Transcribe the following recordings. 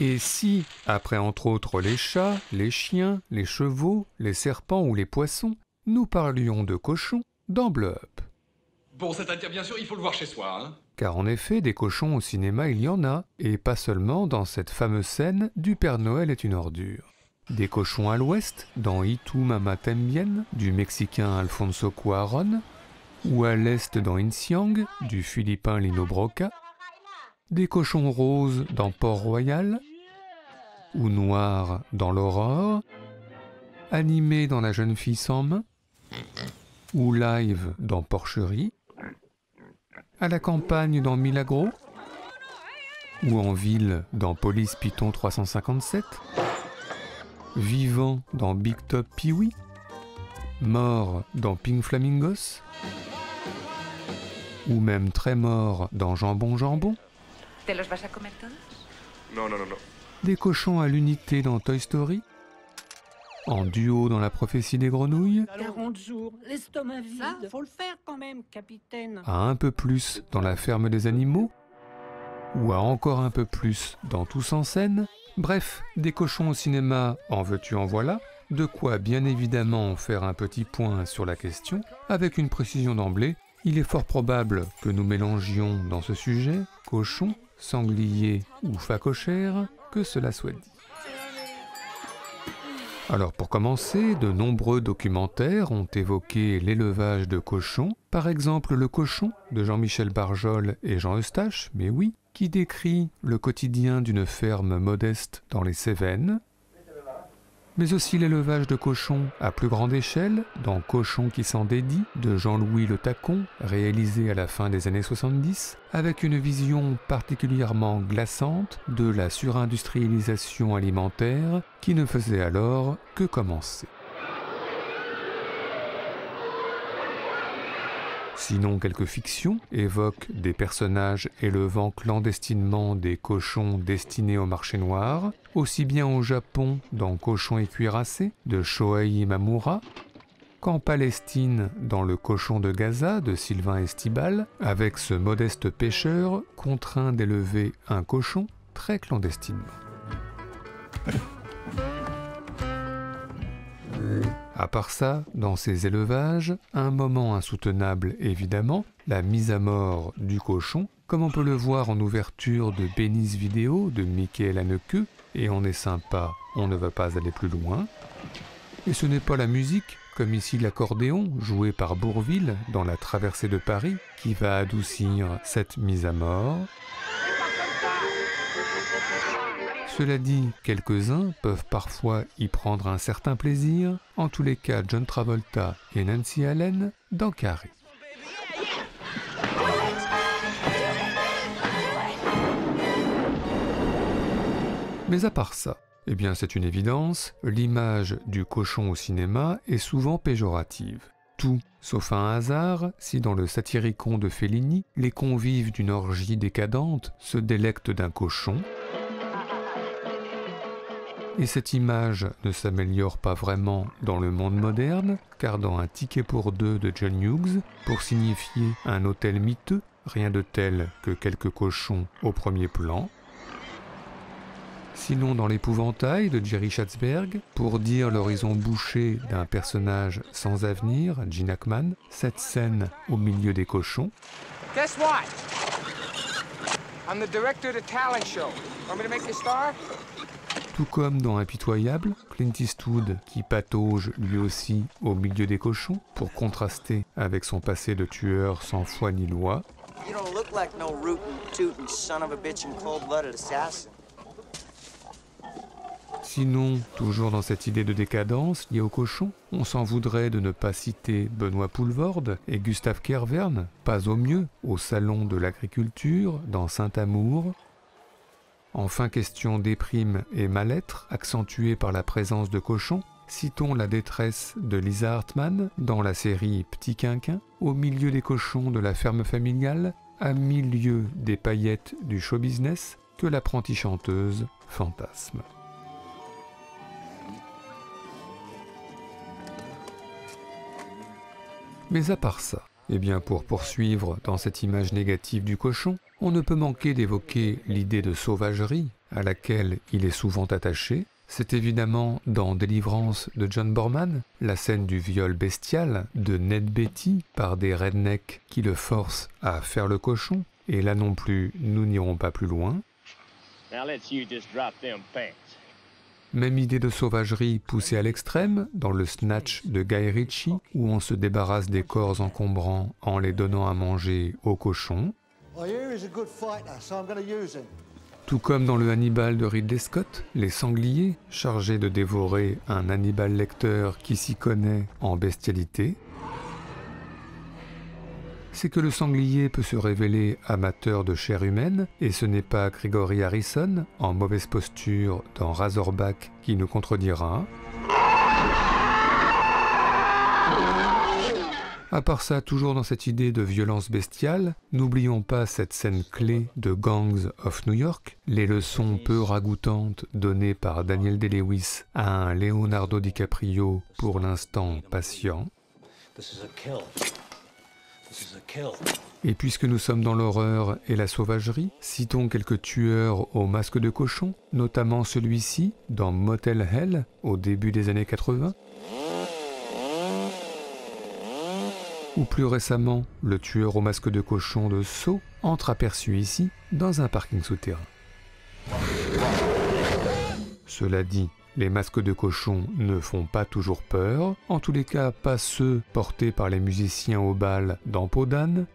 Et si, après entre autres les chats, les chiens, les chevaux, les serpents ou les poissons, nous parlions de cochons dans Blow Up? Bon, c'est-à-dire bien sûr, il faut le voir chez soi, hein. Car en effet, des cochons au cinéma, il y en a, et pas seulement dans cette fameuse scène du Père Noël est une ordure. Des cochons à l'ouest, dans Y tu Mamá Tambien, du Mexicain Alfonso Cuarón, ou à l'est dans Insiang, du Philippin Lino Broca, des cochons roses dans Port-Royal, ou noirs dans l'Aurore, animés dans La jeune fille sans main, ou live dans Porcherie, à la campagne dans Milagro, ou en ville dans Police Python 357, vivant dans Big Top Pee-wee, mort dans Pink Flamingos, ou même très mort dans Jambon Jambon. ¿Te los vas a comer todos? Non, non, non, non. Des cochons à l'unité dans Toy Story, en duo dans La prophétie des grenouilles, 40 jours, l'estomac vide. Faut le faire quand même, capitaine. à un peu plus dans La ferme des animaux, ou à encore un peu plus dans Tous en scène. Bref, des cochons au cinéma, en veux-tu en voilà, de quoi bien évidemment faire un petit point sur la question, avec une précision d'emblée. Il est fort probable que nous mélangions dans ce sujet cochon, sanglier ou phacochère, que cela soit dit. Alors pour commencer, de nombreux documentaires ont évoqué l'élevage de cochons, par exemple Le Cochon de Jean-Michel Barjol et Jean Eustache, mais oui, qui décrit le quotidien d'une ferme modeste dans les Cévennes, mais aussi l'élevage de cochons à plus grande échelle, dans Cochon qui s'en dédie, de Jean-Louis Le Tacon, réalisé à la fin des années 70, avec une vision particulièrement glaçante de la surindustrialisation alimentaire qui ne faisait alors que commencer. Sinon, quelques fictions évoquent des personnages élevant clandestinement des cochons destinés au marché noir, aussi bien au Japon dans Cochon et cuirassé de Shohei Imamura, qu'en Palestine dans Le Cochon de Gaza de Sylvain Estibal, avec ce modeste pêcheur contraint d'élever un cochon très clandestinement. À part ça, dans ces élevages, un moment insoutenable évidemment, la mise à mort du cochon, comme on peut le voir en ouverture de Bénice Vidéo de Michael Haneke, et on est sympa, on ne va pas aller plus loin. Et ce n'est pas la musique, comme ici l'accordéon, joué par Bourvil dans La Traversée de Paris, qui va adoucir cette mise à mort. Cela dit, quelques-uns peuvent parfois y prendre un certain plaisir, en tous les cas John Travolta et Nancy Allen dans Carré. Mais à part ça, eh bien c'est une évidence, l'image du cochon au cinéma est souvent péjorative. Tout, sauf un hasard, si dans le Satyricon de Fellini, les convives d'une orgie décadente se délectent d'un cochon, et cette image ne s'améliore pas vraiment dans le monde moderne, car dans Un ticket pour deux de John Hughes, pour signifier un hôtel miteux, rien de tel que quelques cochons au premier plan. Sinon dans L'Épouvantail de Jerry Schatzberg, pour dire l'horizon bouché d'un personnage sans avenir, Gene Hackman, cette scène au milieu des cochons. Guess what? I'm the director of the talent show. Want me to make you a star? Tout comme dans Impitoyable, Clint Eastwood qui patauge lui aussi au milieu des cochons pour contraster avec son passé de tueur sans foi ni loi. You don't look like no rootin', tootin' son of a bitch and cold-blooded assassin. Sinon, toujours dans cette idée de décadence liée aux cochons, on s'en voudrait de ne pas citer Benoît Poelvoorde et Gustave Kervern, pas au mieux, au Salon de l'Agriculture, dans Saint-Amour. Enfin, question déprime et mal-être, accentuée par la présence de cochons, citons la détresse de Lisa Hartman dans la série Petit Quinquin, au milieu des cochons de la ferme familiale, à milieu des paillettes du show business que l'apprentie chanteuse fantasme. Mais à part ça, Eh bien, pour poursuivre dans cette image négative du cochon, on ne peut manquer d'évoquer l'idée de sauvagerie à laquelle il est souvent attaché. C'est évidemment dans Délivrance de John Borman, la scène du viol bestial de Ned Beatty par des rednecks qui le forcent à faire le cochon. Et là non plus, nous n'irons pas plus loin. Même idée de sauvagerie poussée à l'extrême dans le Snatch de Guy Ritchie, où on se débarrasse des corps encombrants en les donnant à manger aux cochons. Tout comme dans le Hannibal de Ridley Scott, les sangliers, chargés de dévorer un Hannibal Lecter qui s'y connaît en bestialité. C'est que le sanglier peut se révéler amateur de chair humaine, et ce n'est pas Gregory Harrison, en mauvaise posture dans Razorback, qui nous contredira. À part ça, toujours dans cette idée de violence bestiale, n'oublions pas cette scène clé de Gangs of New York, les leçons peu ragoûtantes données par Daniel Day-Lewis à un Leonardo DiCaprio pour l'instant patient. Et puisque nous sommes dans l'horreur et la sauvagerie, citons quelques tueurs au masque de cochon, notamment celui-ci dans Motel Hell au début des années 80, ou plus récemment le tueur au masque de cochon de Saw, entreaperçu ici dans un parking souterrain. Cela dit, les masques de cochon ne font pas toujours peur, en tous les cas pas ceux portés par les musiciens au bal dans Peau d'âne,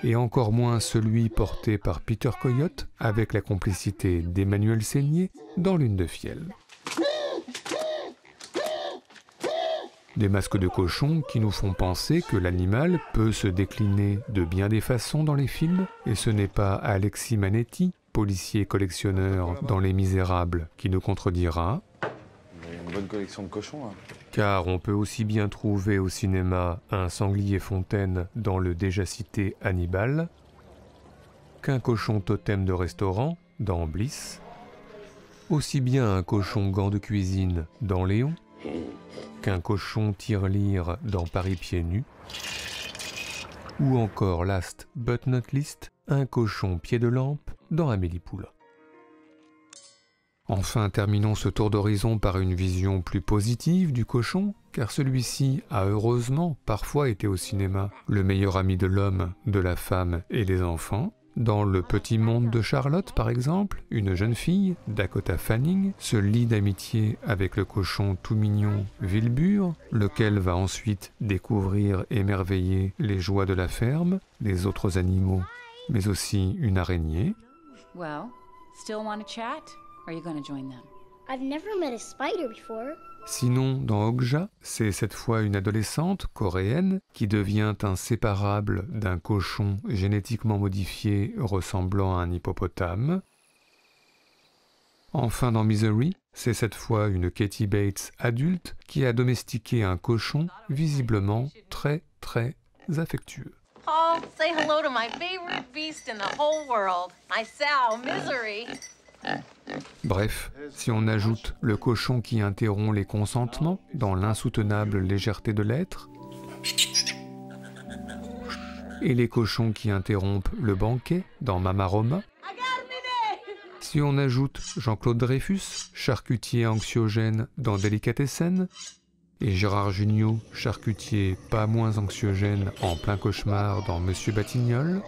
et encore moins celui porté par Peter Coyote avec la complicité d'Emmanuel Seigné dans Lune de Fiel. Des masques de cochon qui nous font penser que l'animal peut se décliner de bien des façons dans les films, et ce n'est pas Alexis Manetti, policier collectionneur dans Les Misérables, qui nous contredira. Il y a une bonne collection de cochons là. Car on peut aussi bien trouver au cinéma un sanglier fontaine dans le déjà cité Hannibal, qu'un cochon totem de restaurant dans Bliss, aussi bien un cochon gant de cuisine dans Léon, qu'un cochon tirelire dans Paris pieds nus, ou encore last but not least, un cochon pied de lampe dans Amélie Poulain. Enfin, terminons ce tour d'horizon par une vision plus positive du cochon, car celui-ci a heureusement parfois été au cinéma le meilleur ami de l'homme, de la femme et des enfants. Dans Le Petit Monde de Charlotte, par exemple, une jeune fille, Dakota Fanning, se lie d'amitié avec le cochon tout mignon Wilbur, lequel va ensuite découvrir émerveiller les joies de la ferme, les autres animaux, mais aussi une araignée. Well, still want to chat? Or are you going to join them? I've never met a spider before. Sinon, dans Okja, c'est cette fois une adolescente coréenne qui devient inséparable d'un cochon génétiquement modifié ressemblant à un hippopotame. Enfin, dans Misery, c'est cette fois une Katie Bates adulte qui a domestiqué un cochon visiblement très affectueux. Paul, say hello to my favorite beast in the whole world, my sow, Misery. Bref, si on ajoute le cochon qui interrompt les consentements dans l'insoutenable légèreté de l'être, et les cochons qui interrompent le banquet dans Mama Roma, si on ajoute Jean-Claude Dreyfus, charcutier anxiogène dans Délicatessen, et Gérard Jugnot, charcutier pas moins anxiogène en plein cauchemar dans Monsieur Batignolles,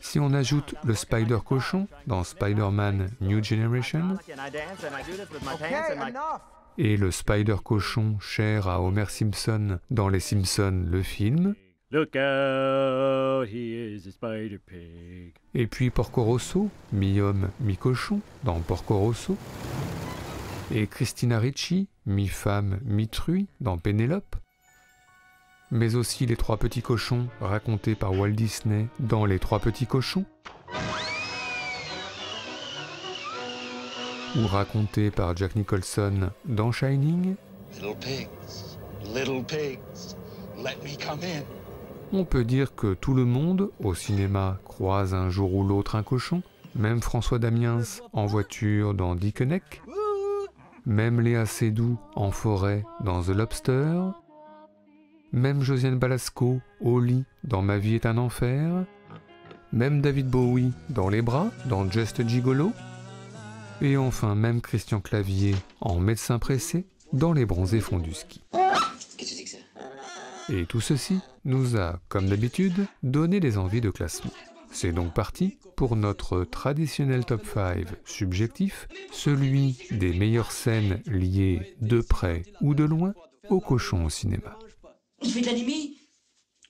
si on ajoute le Spider-Cochon dans Spider-Man New Generation, et le Spider-Cochon cher à Homer Simpson dans Les Simpsons le film, Look out, he is a spider pig. Et puis Porco Rosso, mi-homme, mi-cochon dans Porco Rosso, et Christina Ricci, mi-femme, mi-truie dans Pénélope, mais aussi Les Trois Petits Cochons, racontés par Walt Disney dans Les Trois Petits Cochons, ou racontés par Jack Nicholson dans Shining. Little pigs, let me come in. On peut dire que tout le monde, au cinéma, croise un jour ou l'autre un cochon, même François Damiens en voiture dans Dickeneck, même Léa Seydoux en forêt dans The Lobster, même Josiane Balasco au lit dans Ma vie est un enfer, même David Bowie dans Les bras dans Just Gigolo, et enfin même Christian Clavier en médecin pressé dans Les bronzés font du ski. Qu'est-ce que c'est que ça? Et tout ceci nous a, comme d'habitude, donné des envies de classement. C'est donc parti pour notre traditionnel top 5 subjectif, celui des meilleures scènes liées de près ou de loin au cochon au cinéma. Il fait de l'animé?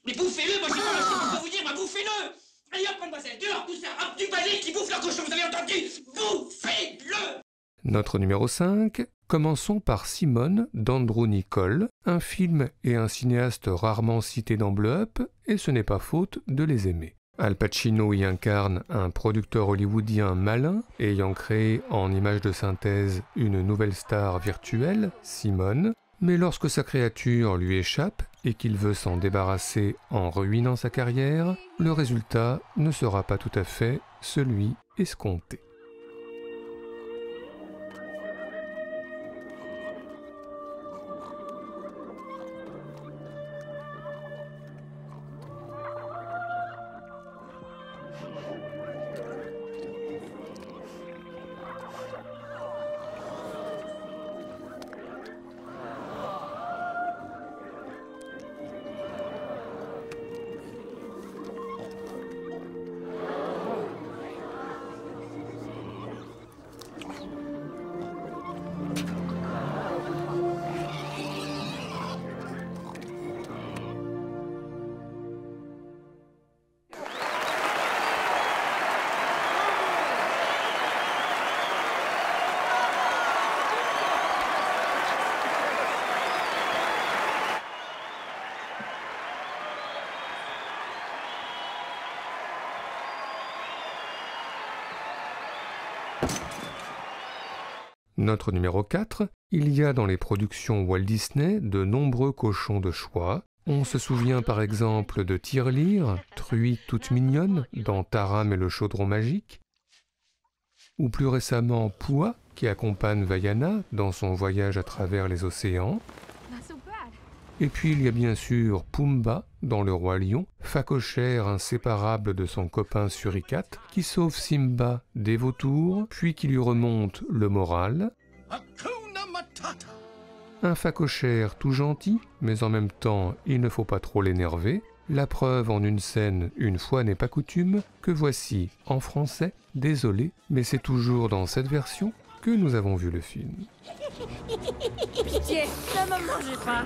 Mais bouffez-le, moi j'ai pas marché pour vous dire, moi bouffez-le! Allez hop, mademoiselle, dehors, tout ça, hop, du balai qui bouffe le cochon, vous avez entendu? Bouffez-le! Notre numéro 5, commençons par Simone d'Andrew Niccol, un film et un cinéaste rarement cités dans Blow Up, et ce n'est pas faute de les aimer. Al Pacino y incarne un producteur hollywoodien malin, ayant créé en image de synthèse une nouvelle star virtuelle, Simone, mais lorsque sa créature lui échappe et qu'il veut s'en débarrasser en ruinant sa carrière, le résultat ne sera pas tout à fait celui escompté. Notre numéro 4, il y a dans les productions Walt Disney de nombreux cochons de choix. On se souvient par exemple de Tirelire, truie toute mignonne, dans Taram et le chaudron magique, ou plus récemment Pua, qui accompagne Vaiana dans son voyage à travers les océans. Et puis il y a bien sûr Pumba dans Le Roi Lion, phacochère inséparable de son copain Suricate, qui sauve Simba des vautours, puis qui lui remonte le moral. Un phacochère tout gentil, mais en même temps il ne faut pas trop l'énerver. La preuve en une scène, une fois n'est pas coutume, que voici en français, désolé, mais c'est toujours dans cette version que nous avons vu le film. Pitié, ne me mangez pas.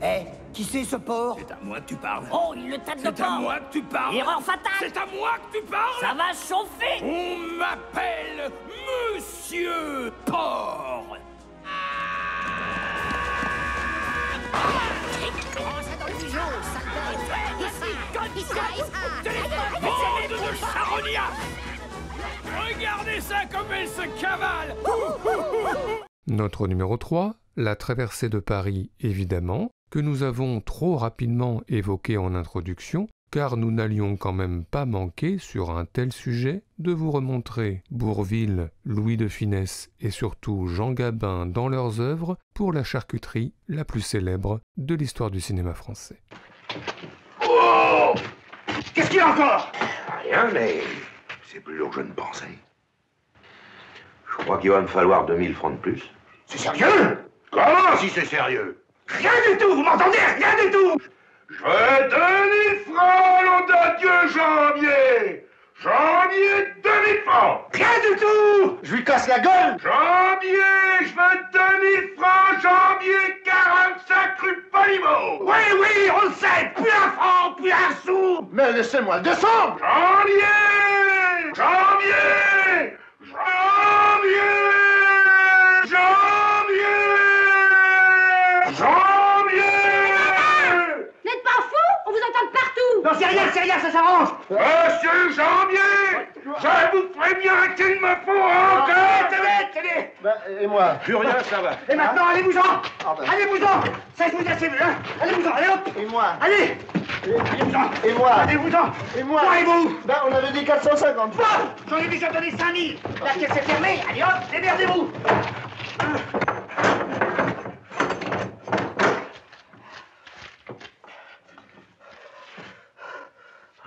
Eh, qui c'est ce porc? C'est à moi que tu parles. Oh, il le tâte de porc. C'est à moi que tu parles. Erreur fatale. C'est à moi que tu parles. Ça va chauffer. On m'appelle Monsieur Porc. Prends ça dans le bijou, sale bête. Ici, Bande de charognards. Regardez ça comme elle se cavale. Notre numéro 3, la traversée de Paris, évidemment, que nous avons trop rapidement évoqué en introduction, car nous n'allions quand même pas manquer, sur un tel sujet, de vous remontrer Bourvil, Louis de Funès et surtout Jean Gabin dans leurs œuvres pour la charcuterie la plus célèbre de l'histoire du cinéma français. Oh! Qu'est-ce qu'il y a encore? Rien, mais c'est plus lourd que je ne pensais. Je crois qu'il va me falloir 2000 francs de plus. C'est sérieux? Comment si c'est sérieux? Rien du tout, vous m'entendez? Rien du tout! Je veux 2000 francs, nom de Dieu, Janvier! Janvier, 2000 francs! Rien du tout! Je lui casse la gueule! Janvier, je veux 2000 francs, Janvier, 45 rue Polimo! Oui, oui, on le sait! Plus un franc, plus un sou! Mais laissez-moi le descendre! Janvier! Janvier! Janvier! Janvier! Janvier! N'êtes pas fou? On vous entend de partout! Non, c'est rien, ça s'arrange! Monsieur Janvier! Je vous préviens qu'il me faut encore! Tenez! Ben, et moi? Plus rien, ça va. Et maintenant, allez-vous-en! Ah ben. Allez-vous-en! Ça, je vous ai assez vu, hein! Allez-vous-en, allez hop! Et moi? Allez! Et moi? Allez-vous-en! Et moi? Moi et vous? Ben, on avait dit 450. Bon! J'en ai déjà donné 5000! La caisse est fermée! Allez hop, démerdez-vous!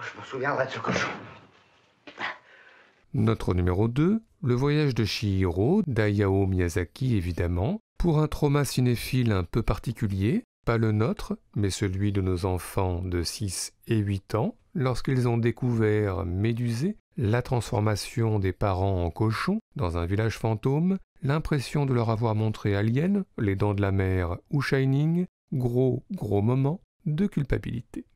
Je me souviendrai de ce cochon. Notre numéro 2, le voyage de Chihiro, d'Hayao Miyazaki évidemment, pour un trauma cinéphile un peu particulier, pas le nôtre, mais celui de nos enfants de 6 et 8 ans, lorsqu'ils ont découvert Médusée, la transformation des parents en cochons dans un village fantôme, l'impression de leur avoir montré Alien, Les Dents de la Mer ou Shining, gros moment de culpabilité.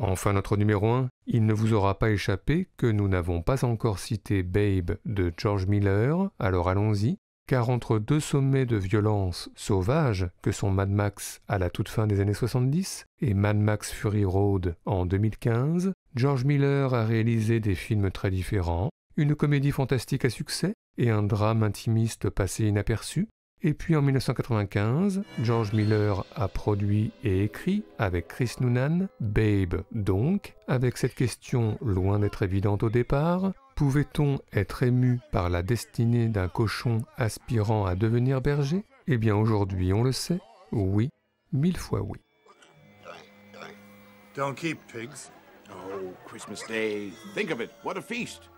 Enfin, notre numéro 1, il ne vous aura pas échappé que nous n'avons pas encore cité Babe de George Miller, alors allons-y, car entre deux sommets de violence sauvage que sont Mad Max à la toute fin des années 70 et Mad Max Fury Road en 2015, George Miller a réalisé des films très différents, une comédie fantastique à succès et un drame intimiste passé inaperçu. Et puis en 1995, George Miller a produit et écrit, avec Chris Noonan, Babe donc, avec cette question loin d'être évidente au départ, pouvait-on être ému par la destinée d'un cochon aspirant à devenir berger? Eh bien aujourd'hui on le sait, oui, 1000 fois oui. Don't keep pigs. Oh, Christmas Day. Think of it, what a feast.